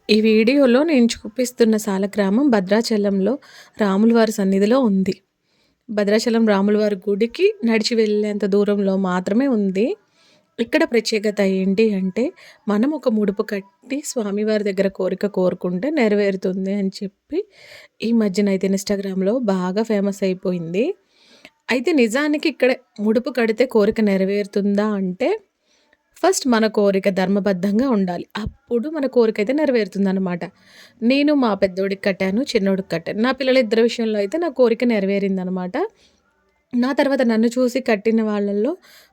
ఈ వీడియోలో నేను చూపిస్తున్న సాలగ్రామం భద్రాచలంలో రాములవారి సన్నిధిలో ఉంది. భద్రాచలం రాములవారి గుడికి నడిచి వెళ్ళేంత దూరంలో మాత్రమే ఉంది. ఇక్కడ ప్రత్యేకత ఏంటి అంటే, మనం ఒక ముడుపు కట్టి స్వామివారి దగ్గర కోరిక కోరుకుంటే నెరవేరుతుంది అని చెప్పి ఈ మధ్యనైతే ఇన్‌స్టాగ్రామ్‌లో బాగా ఫేమస్ అయిపోయింది. అయితే నిజానికి ఇక్కడ ముడుపు కడితే కోరిక నెరవేరుతుందా అంటే, ఫస్ట్ మన కోరిక ధర్మబద్ధంగా ఉండాలి. అప్పుడు మన కోరికైతే నెరవేరుతుందనమాట. నేను మా పెద్దోడికి కట్టాను, చిన్నోడికి కట్టాను. నా పిల్లలిద్దరి విషయంలో అయితే నా కోరిక నెరవేరిందనమాట. నా తర్వాత నన్ను చూసి కట్టిన వాళ్ళల్లో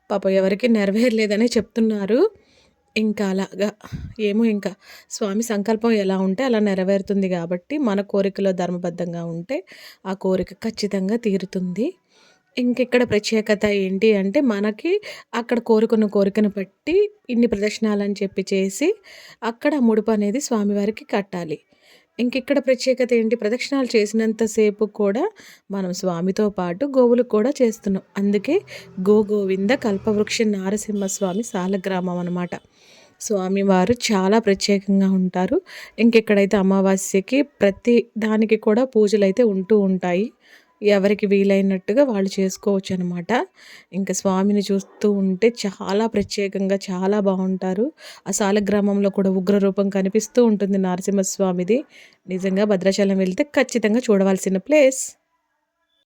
పాపం ఎవరికీ నెరవేరలేదనే చెప్తున్నారు. ఇంకా అలాగా ఏమో ఇంకా స్వామి సంకల్పం ఎలా ఉంటే అలా నెరవేరుతుంది గాబట్టి, మన కోరికలో ధర్మబద్ధంగా ఉంటే ఆ కోరిక ఖచ్చితంగా తీరుతుంది. ఇంకిక్కడ ప్రత్యేకత ఏంటి అంటే, మనకి అక్కడ కోరుకున్న కోరికను బట్టి ఇన్ని ప్రదక్షిణాలని చెప్పి చేసి, అక్కడ ముడుపనేది స్వామివారికి కట్టాలి. ఇంకిక్కడ ప్రత్యేకత ఏంటి, ప్రదక్షిణాలు చేసినంత సేపు కూడా మనం స్వామితో పాటు గోవులకు కూడా చేస్తున్నాం. అందుకే గోవింద కల్పవృక్ష నారసింహస్వామి సాలగ్రామం అనమాట. స్వామివారు చాలా ప్రత్యేకంగా ఉంటారు. ఇంకిక్కడైతే అమావాస్యకి ప్రతి దానికి కూడా పూజలైతే ఉంటూ ఉంటాయి. ఎవరికి వీలైనట్టుగా వాళ్ళు చేసుకోవచ్చనమాట. ఇంక స్వామిని చూస్తూ ఉంటే చాలా ప్రత్యేకంగా చాలా బావుంటారు. ఆ సాలగ్రామంలో కూడా ఉగ్రరూపం కనిపిస్తూ ఉంటుంది నరసింహస్వామిది. నిజంగా భద్రాచలం వెళ్తే ఖచ్చితంగా చూడవలసిన ప్లేస్.